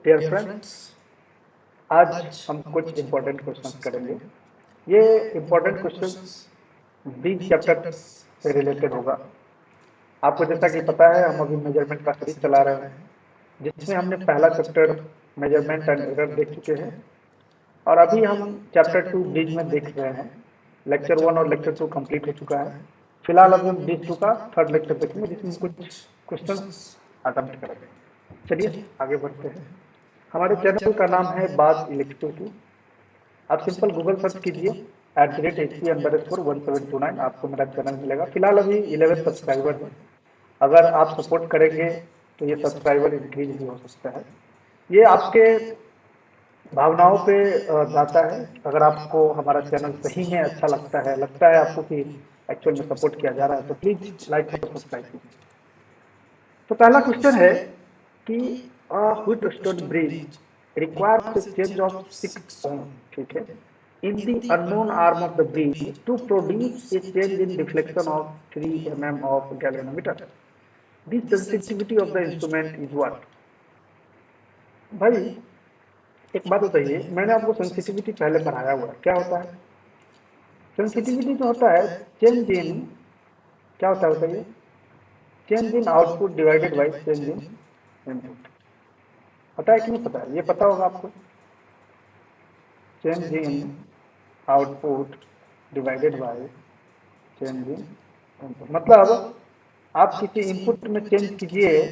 Dear friends, आज हम कुछ इम्पोर्टेंट क्वेश्चंस करेंगे। ये इम्पोर्टेंट क्वेश्चंस ब्रीज चैप्टर से रिलेटेड होगा। आपको जैसा कि पता है, हम अभी मेजरमेंट का सीरीज चला रहे हैं, जिसमें हमने पहला चैप्टर मेजरमेंट एंड एरर देख चुके हैं, और अभी हम चैप्टर 2 ब्रीज में देख रहे हैं। लेक्चर 1 और लेक्चर 2 कंप्लीट हो चुका है। फिलहाल अभी हम ब्रीज 2 का थर्ड लेक्चर देखेंगे, जिसमें कुछ क्वेश्चन अटेम्प्ट करेंगे। चलिए आगे बढ़ते हैं। हमारे चैनल का नाम है बात इलेक्ट्रिसिटी। आप सिंपल गूगल सर्च कीजिए @HP_1729, आपको मेरा चैनल मिलेगा। फिलहाल अभी 11 सब्सक्राइबर है। अगर आप सपोर्ट करेंगे तो ये सब्सक्राइबर इंक्रीज भी हो सकता है। ये आपके भावनाओं पे जाता है। अगर आपको हमारा चैनल सही में अच्छा लगता है आपको कि एक्चुअल में सपोर्ट किया जा रहा है, तो प्लीज लाइक और सब्सक्राइब कीजिए। तो पहला क्वेश्चन है कि Wheatstone bridge requires a change of 6 ohm, ठीक है, in the unknown arm of the bridge to produce a change in deflection of 3 mm of galvanometer. The sensitivity of the instrument is what? भाई एक बात बताइए, मैंने आपको sensitivity पहले पढ़ाया हुआ है। क्या होता है सेंसिटिविटी? जो होता है चेंज इन, क्या होता है बताइए, change in output divided by change in input. पता है कि नहीं पता है? ये पता होगा आपको। Change in output divided by change in input, मतलब आप किसी इनपुट में चेंज कीजिए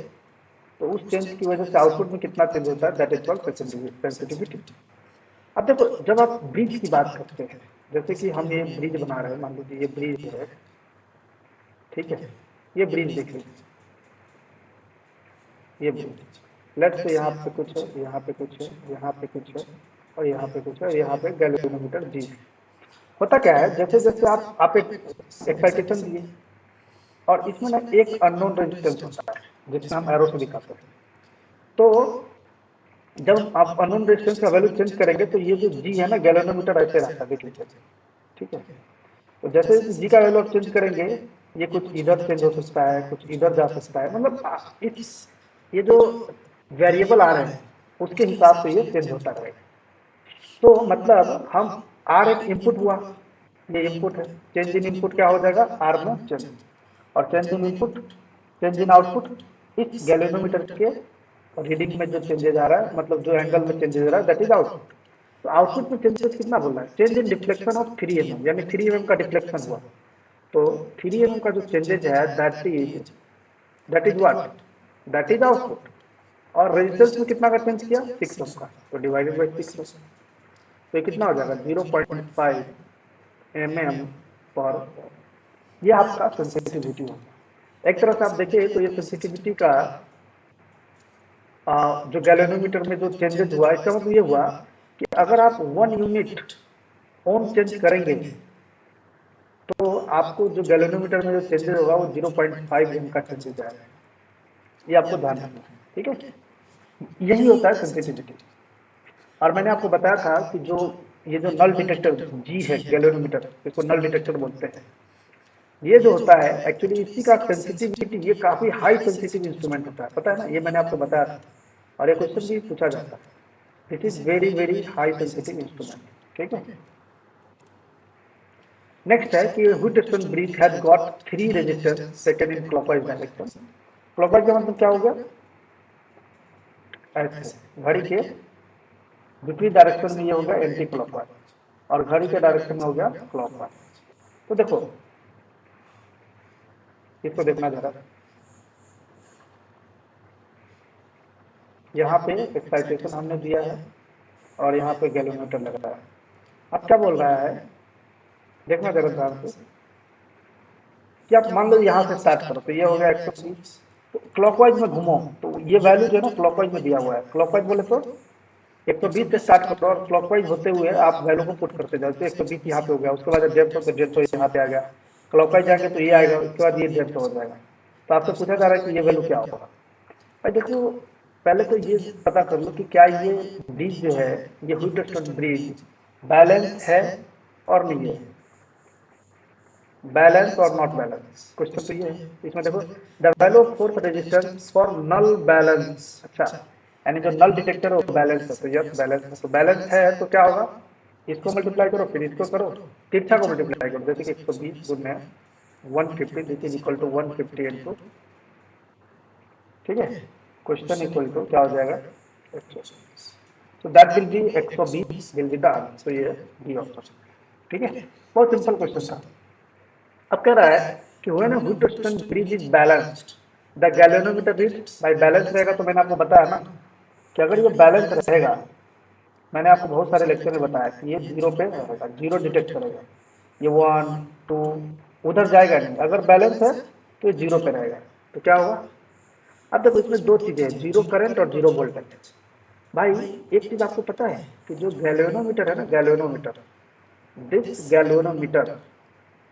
तो उस चेंज की वजह से आउटपुट में कितना चेंज होता है, दैट इज कॉल्ड सेंसिटिविटी। अब देखो, जब आप ब्रिज की बात करते हैं, जैसे कि हम ये ब्रिज बना रहे हैं, मान लीजिए ये ब्रिज है, ठीक है, ये ब्रिज देख लीजिए, ये ब्रिज लेट से यहाँ पे कुछ है, यहाँ पे कुछ है, यहाँ पे कुछ है, और यहाँ पे कुछ है, यहाँ पे गैल्वेनोमीटर जी। होता क्या है, जैसे जैसे आप एक एक्साइटेशन दिए और इसमें ना एक अननोन रेजिस्टेंस होता है, जिसमें हम एरो से दिखाते हैं। तो जब आप अननोन रेजिस्टेंस का वैल्यू चेंज करेंगे तो ये जो जी है ना, गैल्वेनोमीटर ऐसे रहता है, देख लीजिए, ठीक है। तो जैसे जी का वैल्यू आप चेंज करेंगे, ये कुछ इधर चेंज हो सकता है, कुछ इधर जा सकता है, मतलब इस ये जो वेरिएबल आ रहे हैं उसके हिसाब से ये चेंज होता रहेगा। तो मतलब हम आर एक इनपुट हुआ, ये इनपुट है, चेंज इन इनपुट क्या हो जाएगा, आर में चेंज, और change in input, change in output, इस गैल्वेनोमीटर के रीडिंग में जो चेंजेज आ रहा है, मतलब जो एंगल में चेंजेज आ रहा है, दैट इज आउटपुट। तो आउटपुट में चेंजेस कितना बोल रहा है, change in deflection of 3 mm, यानी 3 mm का डिफ्लेक्शन हुआ। तो 3 mm का जो चेंजेज है, that is what, that is output. और रेजिस्टेंस में कितना का चेंज किया, 6 ओम का, तो डिवाइडेड बाई 6 ओम, तो ये कितना हो जाएगा, 0.5 mm पर ओम। ये आपका सेंसिटिविटी होगा। एक तरह से आप देखिए तो ये सेंसिटिविटी का जो गैल्वेनोमीटर में जो चेंजेस हुआ, इसका मतलब ये हुआ कि अगर आप 1 यूनिट ओम चेंज करेंगे तो आपको जो गैल्वेनोमीटर में जो चेंजेस होगा वो 0.5 ओम का चेंजेस आएगा। ये आपको ध्यान रखना है, ठीक है। यही होता है सेंसिटिविटी। और मैंने आपको बताया था कि जो ये जो नल डिटेक्टर जी है, गैल्वेनोमीटर, इसको नल डिटेक्टर बोलते हैं, ये जो होता है एक्चुअली इसी का सेंसिटिविटी, ये काफी हाई सेंसिटिव इंस्ट्रूमेंट होता है, पता है ना, ये मैंने आपको बताया था, और ये क्वेश्चन भी पूछा जाता है। This is very very high sensitive instrument, ठीक है। नेक्स्ट है कि Wheatstone bridge has got 3 resistance taken in clockwise direction. Clockwise का मतलब क्या हो गया, ऐसे घड़ी के विपरीत डायरेक्शन में ये हो गया एंटी क्लॉकवाइज, और घड़ी के डायरेक्शन में हो गया क्लॉकवाइज। तो देखो इसको देखना जरा, यहाँ पे एक्साइटेशन हमने दिया है और यहाँ पे गैल्वेनोमीटर लग रहा है। अब क्या बोल रहा है, देखना जरा ध्यान से, कि आप मान लो यहाँ से स्टार्ट करो, तो ये हो गया 120, तो क्लॉकवाइज में घूमो, तो ये वैल्यू जो है ना क्लॉकवाइज में दिया हुआ है। क्लॉकवाइज बोले तो 120 से स्टार्ट करो और क्लॉकवाइज होते हुए आप वैल्यू को पुट करते जाओ। तो 120 यहाँ पे हो गया, उसके बाद 150 तो 150 यहाँ पे आ गया, क्लॉकवाइज जाएंगे तो ये आएगा, उसके बाद ये 150 हो जाएगा। तो आपसे पूछा जा रहा है कि ये वैल्यू क्या होगा। भाई देखो, पहले तो ये पता कर लो कि क्या ये ब्रिज जो है, ये व्हीटस्टोन ब्रिज बैलेंस है और नहीं है, बैलेंस और नॉट बैलेंस। क्वेश्चन तो ये है, इसमें देखो the value of force resistance for null balance, अच्छा, यानी जो नल डिटेक्टर है वो बैलेंस है, तो यस बैलेंस है। तो बैलेंस है तो क्या होगा, इसको मल्टीप्लाई करो फिर इसको करो, तिरछा को मल्टीप्लाई करो, जैसे कि 120 गुना 150 this is equal to 150 into, ठीक है, क्वेश्चन इक्वल टू क्या हो जाएगा 120, तो that will be 120 will be the answer. तो ये डी ऑप्शन, ठीक है, बहुत सिंपल क्वेश्चन था। अब कह रहा है कि when a Wheatstone bridge is balanced the galvanometer reads, भाई बैलेंस रहेगा तो मैंने आपको बताया ना कि अगर ये बैलेंस रहेगा, मैंने आपको बहुत सारे लेक्चर में बताया कि ये जीरो पे रहेगा, जीरो डिटेक्ट करेगा, ये 1 2 उधर जाएगा नहीं, अगर बैलेंस है तो ये जीरो पे रहेगा। तो क्या होगा, अब देखो इसमें दो चीजें हैं, जीरो करंट और जीरो वोल्टेज। भाई एक चीज आपको पता है कि जो गैल्वेनोमीटर है ना, गैल्वेनोमीटर, दिस गैल्वेनोमीटर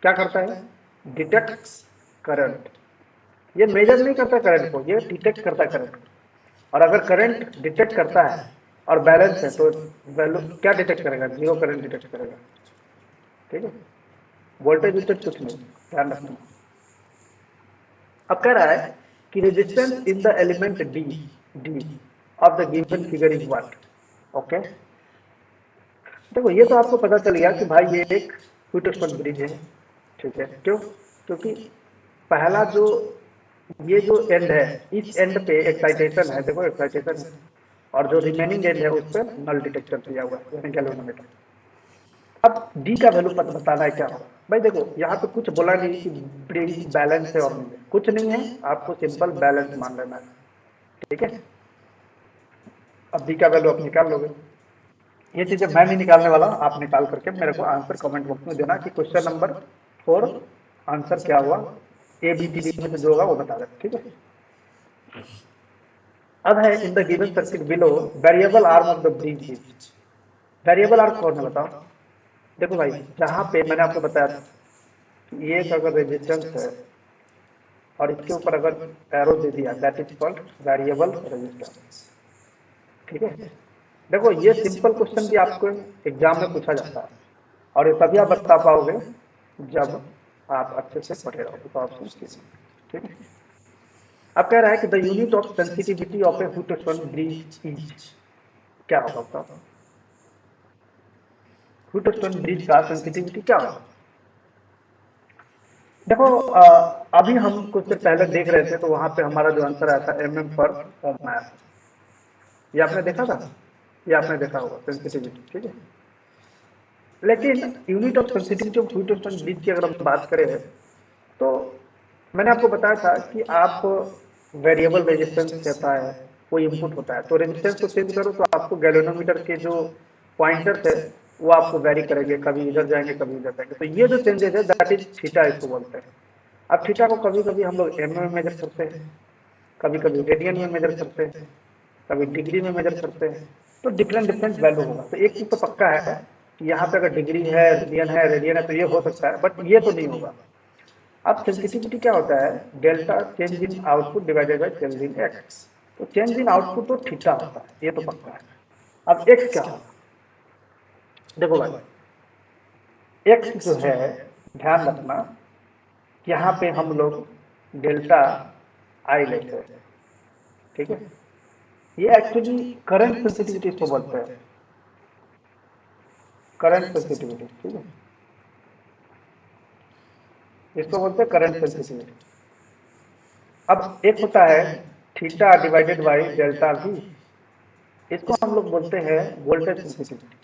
क्या करता है, डिटेक्ट करंट। ये मेजर नहीं करता करंट को, ये डिटेक्ट करता है करंट को। और अगर करंट डिटेक्ट करता है और बैलेंस है तो वैल्यू क्या डिटेक्ट करेगा, जीरो करंट डिटेक्ट करेगा, ठीक है, वोल्टेज डिटेक्ट कुछ नहीं, ध्यान रखना। अब कह रहा है कि resistance in the element D D of the given figure is what, okay. देखो ये तो आपको पता चल गया कि भाई ये एक व्हीटस्टोन ब्रिज है, ठीक है, क्यों, क्योंकि पहला जो ये जो एंड है, इस एंड पे एक्साइटेशन है, देखो एक्साइटेशन है, और जो रिमेनिंग एंड है उस पर नल डिटेक्टर दिया हुआ है, यानी गैल्वेनोमीटर। अब डी का वैल्यू पता बताना है क्या होगा, भाई देखो यहाँ पे कुछ बोला नहीं कि ब्रिज बैलेंस है और नहीं है, कुछ नहीं है, आपको सिंपल बैलेंस मान लेना है, ठीक है। अब डी का वैल्यू आप निकाल लोगे, ये चीजें मैं नहीं निकालने वाला, आप निकाल करके मेरे को आंसर कमेंट बॉक्स में देना कि क्वेश्चन नंबर 4 आंसर क्या हुआ, ए बी सी डी में से जो होगा वो बता देना, ठीक है। अब है in the given circuit below variable arm of the bridge is, variable arm कौन है बताओ। देखो भाई जहाँ पे मैंने आपको बताया था कि ये अगर रेजिस्टेंस है और इसके ऊपर अगर एरो दे दिया, that is called variable resistance, ठीक है। देखो ये सिंपल क्वेश्चन भी आपको एग्जाम में पूछा जाता है, और ये तभी आप बता पाओगे जब आप अच्छे से पढ़े रहोगे। तो ऑप्शन, ठीक है। अब कह रहा है कि the unit of sensitivity of a Wheatstone bridge is, क्या होगा बताओ, व्हीटस्टोन ब्रिज का सेंसिटिविटी क्या होगा। देखो अभी हम कुछ देर पहले देख रहे थे तो वहां पे हमारा जो आंसर आया था mm पर ओम आया था, ये आपने देखा था, ये आपने देखा होगा सेंसिटिविटी, ठीक है। लेकिन unit of sensitivity of Wheatstone bridge की अगर हम बात करें तो मैंने आपको बताया था कि आप वेरिएबल रेजिस्टेंस कहता है, वो इनपुट होता है, तो रेजिस्टेंस को चेंज करो तो आपको गैल्वेनोमीटर के जो पॉइंटर्स है वो आपको वेरी करेंगे, कभी इधर जाएंगे कभी इधर जाएंगे। तो ये जो चेंजेस है दैट इज थीटा, इसको बोलते हैं। अब थीटा को कभी कभी हम लोग एम में मेजर करते हैं, कभी कभी रेडियन में मेजर करते हैं, कभी डिग्री में मेजर करते हैं, तो डिफरेंट डिफरेंट वैल्यू होगा। तो एक चीज तो पक्का है कि यहाँ पे अगर डिग्री है, रेडियन है तो ये हो सकता है, बट ये तो नहीं होगा। अब सेंसिटिविटी क्या होता है, delta change in output divided by change in x, तो चेंज इन आउटपुट तो थीटा होता है, ये तो पक्का है। अब एक्स क्या होगा, देखो भाई एक्स जो है, ध्यान रखना यहाँ पे हम लोग डेल्टा आई लेते हैं, ठीक है। ये एक्चुअली करंट सेंसिटिविटी इसको बोलते हैं, करंट सेंसिटिविटी, ठीक है, इसको बोलते हैं करंट सेंसिटिविटी। अब एक होता है theta divided by delta we, इसको हम लोग बोलते हैं voltage sensitivity,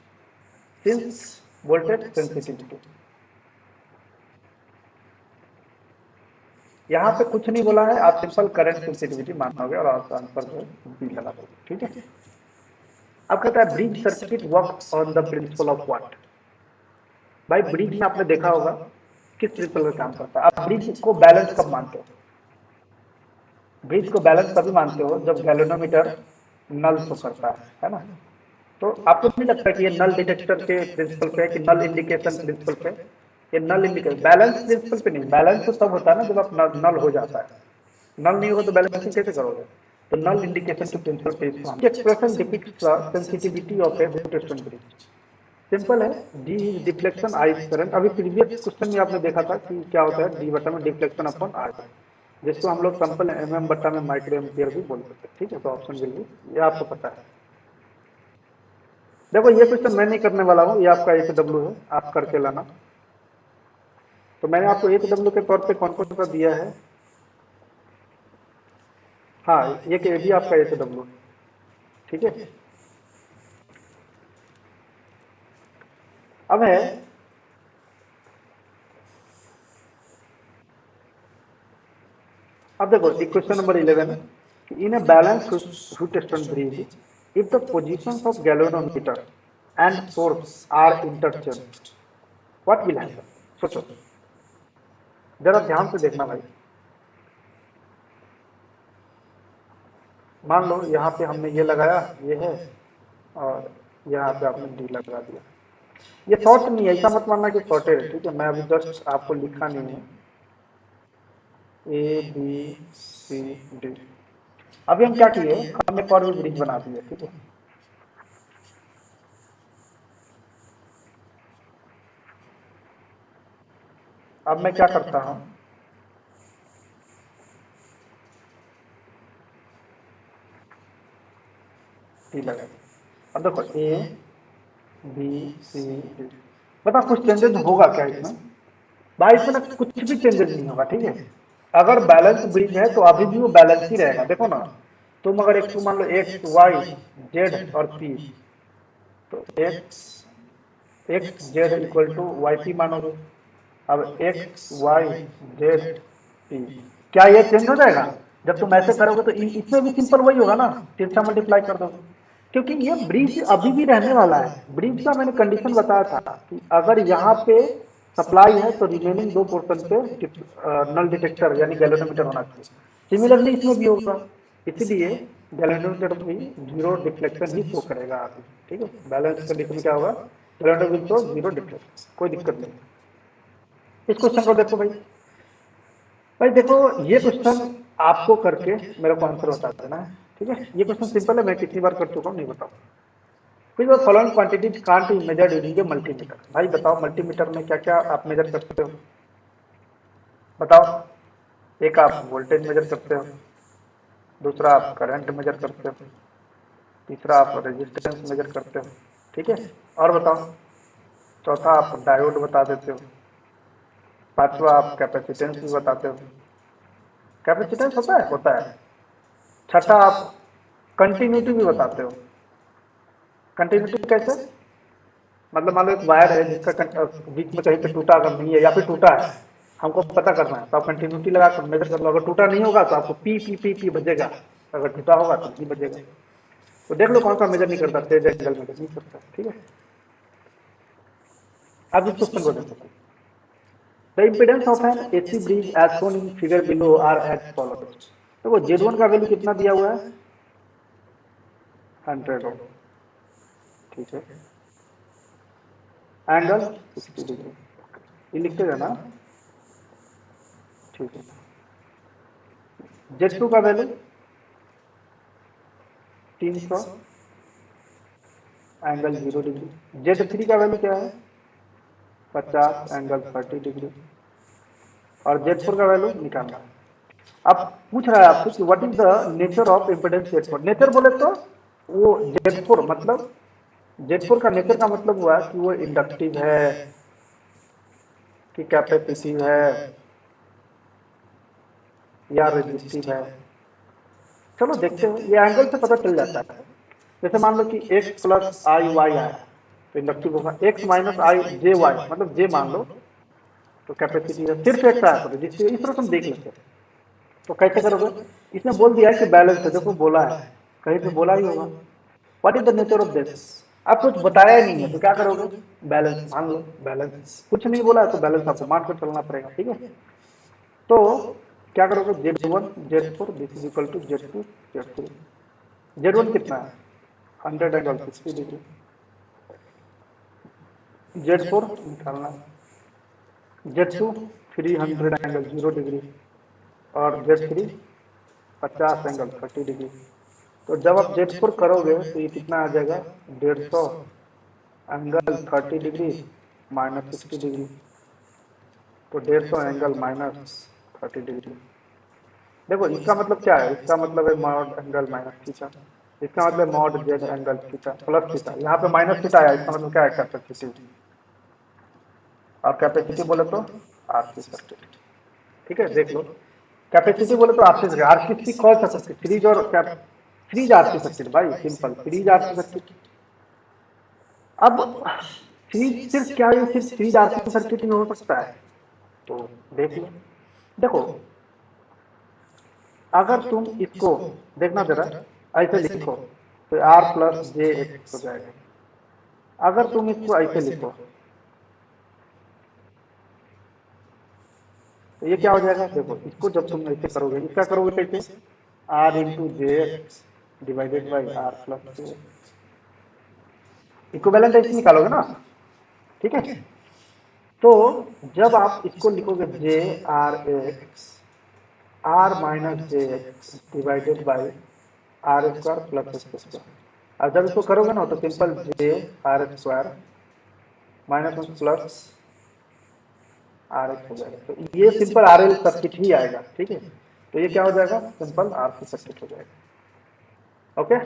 since voltage sensitivity. यहाँ पे कुछ नहीं बोला है, आप सिंपल करंट सेंसिटिविटी मानोगे और आप आंसर जो बी लगा दोगे, ठीक है। अब कहता है bridge circuit work on the principle of what, भाई ब्रिज में आपने देखा होगा किस प्रिंसिपल पे काम करता है। आप ब्रिज को बैलेंस कब मानते हो, ब्रिज को बैलेंस तभी मानते हो जब गैल्वेनोमीटर नल शो करता है ना। तो आपको नहीं लगता कि ये नल डिटेक्टर के प्रिंसिपल पे है कि नल इंडिकेशन प्रिंसिपल पे, ये नल इंडिकेशन बैलेंस प्रिंसिपल पे नहीं, बैलेंस तो तब होता है ना जब आप नल हो जाता है, नल नहीं होगा तो बैलेंसिंग कैसे करोगे। तो null indication to principle pay expression depicts the sensitivity of a Wheatstone bridge, simple है, D is deflection, I is current. अभी प्रीवियस क्वेश्चन में आपने देखा था कि क्या होता है, डी बटा में डिफ्लेक्शन अपॉन आर। जिसको हम लोग सिंपल बट्टा में माइक्रो एम्पियर भी बोल सकते हैं। ठीक है, तो ऑप्शन बिल ये आपको पता है। देखो ये क्वेश्चन मैं नहीं करने वाला हूँ, ये आपका एक डब्ल्यू है, आप करके लाना। तो मैंने आपको एक डब्ल्यू के तौर पे कौन कौन सा दिया है। हाँ, एक ये भी आपका एक डब्ल्यू है। ठीक है, अब है अब देखो equation number 11 in a balance Wheatstone bridge if the positions of galvanometer and source are interchange what will happen. सोचो, जरा ध्यान से देखना भाई। मान लो यहाँ पे हमने ये लगाया, ये है, और यहाँ पे आपने डी लगा दिया। ये शॉर्ट नहीं है, ऐसा मत मानना कि शॉर्टेड है। ठीक है, मैं अभी जस्ट आपको लिखा नहीं है ABCD। अभी हम क्या किए, हमने एक और भी ब्रिज बना दिया। ठीक है, अब मैं क्या करता हूँ, डी लगा। अब देखो ABCD, बता कुछ चेंजेस होगा क्या इसमें। भाई इसमें ना कुछ भी चेंजेस नहीं होगा। ठीक है, अगर बैलेंस ब्रिज है तो अभी भी वो बैलेंस ही रहेगा। देखो ना, तुम अगर एक मान लो एक्स वाई जेड और पी, तो X Z equal to Y P मानोगे। अब एक्स वाई जेड पी, क्या ये चेंज हो जाएगा। जब तुम ऐसे करोगे तो इसमें भी सिंपल वही होगा ना, तिरछा मल्टीप्लाई कर दोगे, क्योंकि ये ब्रिज अभी भी रहने वाला है। ब्रिज का मैंने कंडीशन बताया था कि अगर यहाँ पे सप्लाई है तो रिमेनिंग 2% पे नल डिटेक्टर यानी गैल्वेनोमीटर होना चाहिए। सिमिलरली इसमें भी होगा, इसीलिए गैल्वेनोमीटर भी जीरो डिफ्लेक्शन ही शो करेगा अभी। ठीक है, बैलेंस कंडीशन में क्या होगा, galvanometer will show zero deflection, कोई दिक्कत नहीं। इस क्वेश्चन को देखो भाई। भाई देखो ये क्वेश्चन आपको करके मेरे को आंसर बता देना है। ठीक है, ये क्वेश्चन सिंपल है, मैं कितनी बार कर चुका हूँ नहीं बताऊँ। फिर वो following quantities can't be measured using A multimeter. भाई बताओ मल्टीमीटर में क्या क्या आप मेजर कर सकते हो, बताओ। एक आप वोल्टेज मेजर करते हो, दूसरा आप करंट मेजर करते हो, तीसरा आप रेजिस्टेंस मेजर करते हो। ठीक है, और बताओ, चौथा आप डायोड बता देते हो, पांचवा आप कैपेसिटेंस भी बताते हो। कैपेसिटेंस होता है। छठा आप कंटिन्यूटी भी बताते हो। कंटिन्यूटी कैसे, मतलब मान लो एक वायर है जिसका बीच में कहीं पे टूटा अगर नहीं है या फिर टूटा है, हमको पता करना है, तो आप कंटिन्यूटी लगा कर मेजर कर लो। अगर टूटा नहीं होगा तो आपको पी पी पी पी बजेगा, अगर टूटा होगा तो पी बजेगा। तो देख लो कौन सा मेजर नहीं करता, फेज एंगल मेजर नहीं करता। ठीक है, अब इस क्वेश्चन को देखो। The impedance of an AC bridge as shown in figure below are as follows. देखो Z1 का वैल्यू कितना दिया हुआ है, 100 ओम। ठीक है, एंगल 60 डिग्री, ये लिखते जाना। ठीक है, Z2 का वैल्यू 300, एंगल 0 डिग्री। Z3 का वैल्यू क्या है, 50, एंगल 30 डिग्री। और Z4 का वैल्यू निकालना है। अब पूछ रहा है आपसे कि what is the nature of impedance Z4। Nature बोले तो वो Z4 मतलब, Z4 का नेचर का मतलब हुआ कि वो इंडक्टिव है कि कैपेसिटिव है या रेजिस्टिव है। चलो देखते हैं, ये एंगल से पता चल जाता है। जैसे मान लो कि x प्लस आई वाई आया तो इंडक्टिव होगा, x माइनस आई जे वाई मतलब जे मान लो तो कैपेसिटी है, सिर्फ x आया तो रेजिस्टिव। इस तरह से हम देख लेते हैं। तो कैसे करोगे, इसने बोल दिया है कि बैलेंस है, देखो बोला है, कहीं पे बोला ही होगा। What is the nature of this, आप कुछ बताया ही नहीं है तो क्या करोगे, बैलेंस मान लो। बैलेंस कुछ नहीं बोला है तो बैलेंस आपको मान कर चलना पड़ेगा। ठीक है, तो क्या करोगे, Z1 Z4 this is equal to Z2 Z3। Z1 कितना है, 100 एंगल 60 डिग्री। Z4 निकालना है, Z2 300 एंगल 0 डिग्री, और Z3 50 एंगल 30 डिग्री। तो जब आप Z4 करोगे तो ये कितना आ जाएगा, 150 एंगल 30 डिग्री माइनस 60 डिग्री, तो 150 एंगल माइनस 30 डिग्री। देखो इसका मतलब क्या है, इसका मतलब है मॉड एंगल माइनस थीटा, इसका मतलब mod Z angle theta plus theta, यहाँ पे माइनस थीटा आया, इसका मतलब क्या है, कैपेसिटी। और कैपेसिटी बोले तो आरसी सर्किट। ठीक है, देख लो, कैपेसिटी बोले तो आरसी सर्किट, आरसी कौन सा सर्किट, सीरीज और कैप, सीरीज आरसी सर्किट भाई, सिंपल सीरीज आरसी सर्किट। अब सीरीज सिर्फ क्या, ये सिर्फ सीरीज आरसी सर्किट ही हो सकता है, तो देख लो। देखो अगर तुम इसको देखना जरा, ऐसे लिखो तो आर प्लस जे एक्स हो जाएगा। अगर तुम इसको ऐसे लिखो तो ये क्या हो जाएगा, देखो इसको जब तुम ऐसे करोगे, इसका करोगे कैसे, R into J X divided by R plus J, इक्विवेलेंट ऐसे निकालोगे ना। ठीक है, तो जब आप इसको लिखोगे J R X R minus J X divided by R square plus X square, और जब इसको करोगे ना तो simple J R square minus one plus R X हो जाएगा, तो ये सिंपल आर एल सर्किट ही आएगा। ठीक है, तो ये क्या हो जाएगा, सिंपल आर सी सर्किट हो जाएगा। ओके,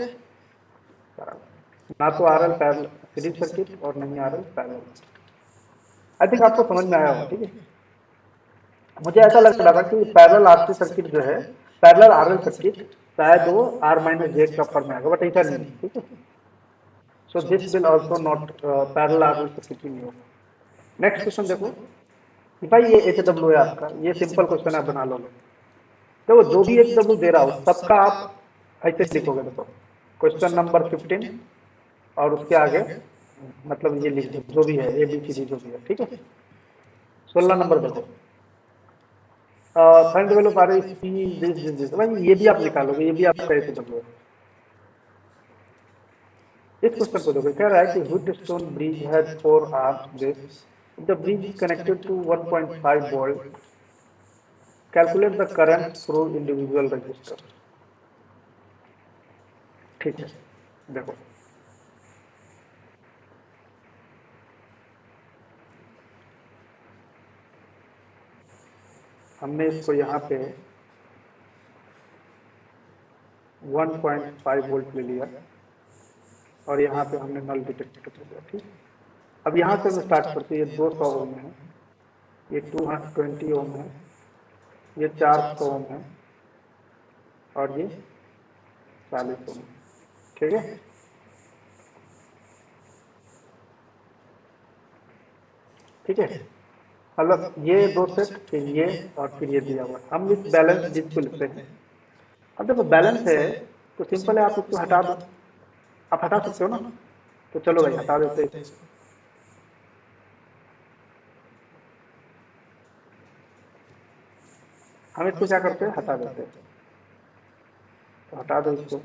ना तो R L parallel series circuit और नहीं R L parallel. I think आपको समझ में आया होगा। ठीक है, मुझे ऐसा लग रहा था कि पैरेलल आरसी सर्किट जो है, पैरेलल आरएल सर्किट शायद वो आर माइनस जे का फॉर्म में आएगा, बट ऐसा नहीं है। ठीक है, so this will also not parallel RL circuit ही नहीं होगा। नेक्स्ट क्वेश्चन देखो कि भाई ये एच डब्ल्यू है आपका, ये सिंपल क्वेश्चन आप बना लो। देखो जो भी एच डब्ल्यू दे रहा हो सबका आप ऐसे लिखोगे। देखो क्वेश्चन नंबर 15 और उसके आगे मतलब ये लिख दो जो भी है, ए बी सी डी जो भी है। ठीक है, 16 नंबर देखो, find the value of R if P this भाई ये भी आप निकालोगे, ये भी आपका एच डब्ल्यू है। इस क्वेश्चन को देखो, कह रहा है कि Wheatstone bridge has 4 arms this, the bridge is connected to 1.5 volt, calculate the current through individual resistor. ठीक है, देखो हमने इसको यहाँ पे 1.5 वोल्ट ले लिया और यहाँ पे हमने नल डिटेक्टर ले लिया। ठीक, अब यहाँ से हम स्टार्ट करते हैं, ये 200 ओम है, ये 220 ओम है, ये 400 ओम है और ये 40 ओम। ठीक है, ठीक है, मतलब ये दो सेट, फिर ये और फिर ये दिया हुआ, हम इस बैलेंस डिस्क को लिखते हैं। अब देखो बैलेंस है तो सिंपल है, आप इसको हटा दो, आप हटा सकते हो ना, तो चलो भाई हटा देते हैं। हम इसको क्या करते हैं, हटा देते हैं, तो हटा दो इसको।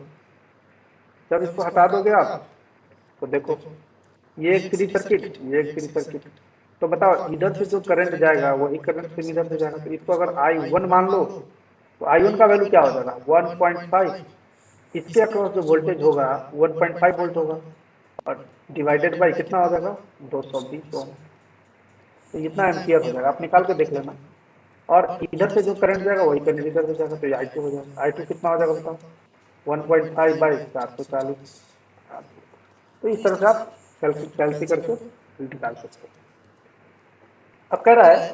जब इसको हटा दोगे आप तो देखो ये एक सीरीज सर्किट, ये एक सीरीज सर्किट, तो बताओ इधर से जो करंट जाएगा वही करंट से इधर से जाएगा, तो इसको अगर I1 मान लो तो I1 का वैल्यू क्या हो जाएगा 1.5, इसके अक्रॉस जो वोल्टेज होगा 1.5 वोल्ट होगा और डिवाइडेड बाई कितना हो जाएगा 220 ओम, तो इतना एम्पियर हो जाएगा, आप निकाल के देख लेना। और इधर से जो करंट जाएगा वही करंट इधर से जाएगा, तो ये I2 हो जाएगा। I2 कितना हो जाएगा बताओ 1.5 बाई 440, तो इस तरह से आप कैलकुलेट करके निकाल सकते हो। अब कह रहा है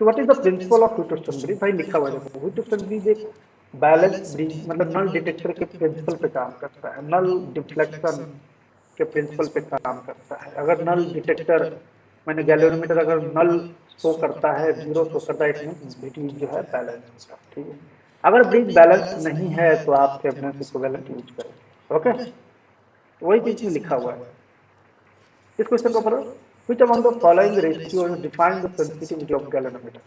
कि what is the principle of Wheatstone bridge, भाई लिखा हुआ है देखो, व्हिटस्टोन ब्रिज एक बैलेंस ब्रिज मतलब नल डिटेक्टर के प्रिंसिपल पे काम करता है, नल डिफ्लेक्शन के प्रिंसिपल पे काम करता है। अगर नल डिटेक्टर मैंने गैल्वेनोमीटर अगर नल शो करता है, जीरो शो करता है, इट ब्रिज जो है बैलेंस होगा। ठीक है, अगर ब्रिज बैलेंस नहीं है तो आप थेवेनिन इक्विवेलेंट यूज करें। ओके, वही चीज में लिखा हुआ है। इस क्वेश्चन को पढ़ो, which among the following ratios define the sensitivity of galvanometer।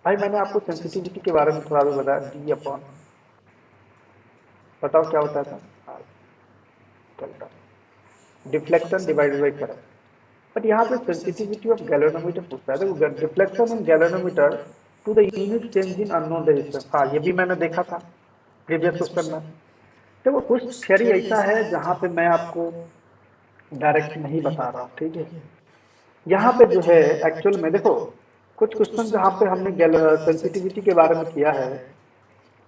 भाई मैंने आपको सेंसिटिविटी के बारे में थोड़ा भी बताया, डी अपॉन, बताओ क्या होता था, deflection divided by current, but यहाँ पे सेंसिटिविटी ऑफ गैल्वेनोमीटर पूछता है। देखो deflection in galvanometer to the unit change in unknown resistance, हाँ ये भी मैंने देखा था प्रीवियस क्वेश्चन में। देखो कुछ थ्योरी ऐसा है जहाँ पे मैं आपको डायरेक्ट नहीं बता रहा हूँ। ठीक है, यहाँ पे जो है एक्चुअल में देखो कुछ क्वेश्चन जहाँ पे हमने सेंसिटिविटी के बारे में किया है,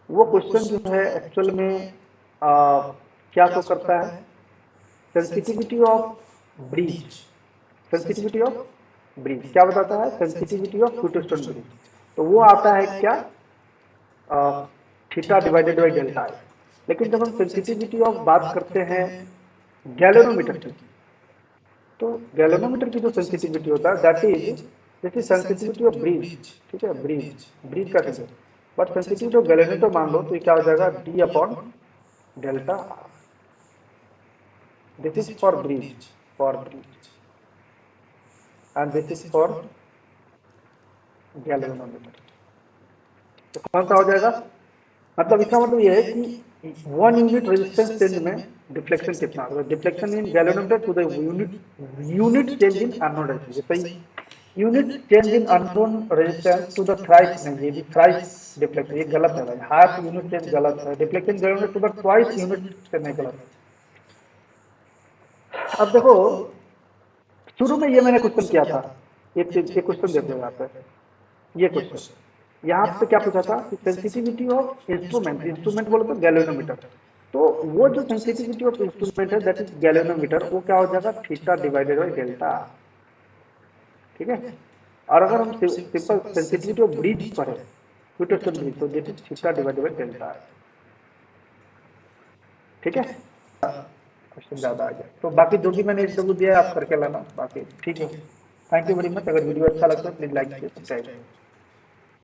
वो क्वेश्चन जो है एक्चुअल में क्या शो करता है, sensitivity of bridge, sensitivity of bridge क्या बताता है, सेंसिटिविटी ऑफ क्यूटोस्टोन ब्रीज। तो वो आता है क्या, थीटा डिवाइडेड बाई डेल्टा आई। लेकिन जब हम सेंसिटिविटी ऑफ बात करते हैं गैल्वेनोमीटर की, तो गैल्वेनोमीटर की जो सेंसिटिविटी होता है दैट इज जैसे सेंसिटिविटी ऑफ ब्रीज, ठीक है, ब्रीज ब्रीज का sensitive, but sensitivity of galvanometer मान लो तो ये क्या हो जाएगा, D upon delta. This is for bridge and this is for galvanometer. तो कौन सा हो जाएगा, मतलब इसका मतलब ये है कि 1 यूनिट रेजिस्टेंस चेंज में डिफ्लेक्शन कितना होगा, deflection in galvanometer to the unit change in unknown resistance. सही, unit change in unknown resistance to the thrice, नहीं ये भी थ्राइस डिफ्लेक्शन, ये गलत है भाई, हाफ यूनिट चेंज गलत है, deflection galvanometer to the twice unit change नहीं गलत है। अब देखो शुरू में ये मैंने क्वेश्चन किया था, एक क्वेश्चन देखो यहाँ पे, ये क्वेश्चन यहाँ पे क्या पूछा था कि सेंसिटिविटी ऑफ इंस्ट्रूमेंट, इंस्ट्रूमेंट बोलो तो गैल्वेनोमीटर, तो वो जो सेंसिटिविटी ऑफ इंस्ट्रूमेंट है दैट इज गैल्वेनोमीटर, वो क्या हो जाएगा, थीटा डिवाइडेड बाई डेल्टा। ठीक है, और अगर हम सिंपल सेंसिटिविटी ऑफ ब्रीज पढ़े, क्यूटोस्टोन ब्रीज, तो this is theta divided by delta. ठीक है, क्वेश्चन ज्यादा आ गया, तो बाकी जो भी मैंने इंटरव्यू दिया है आप करके लाना, बाकी ठीक है। Thank you very much. अगर वीडियो अच्छा लगता है प्लीज लाइक सब्सक्राइब।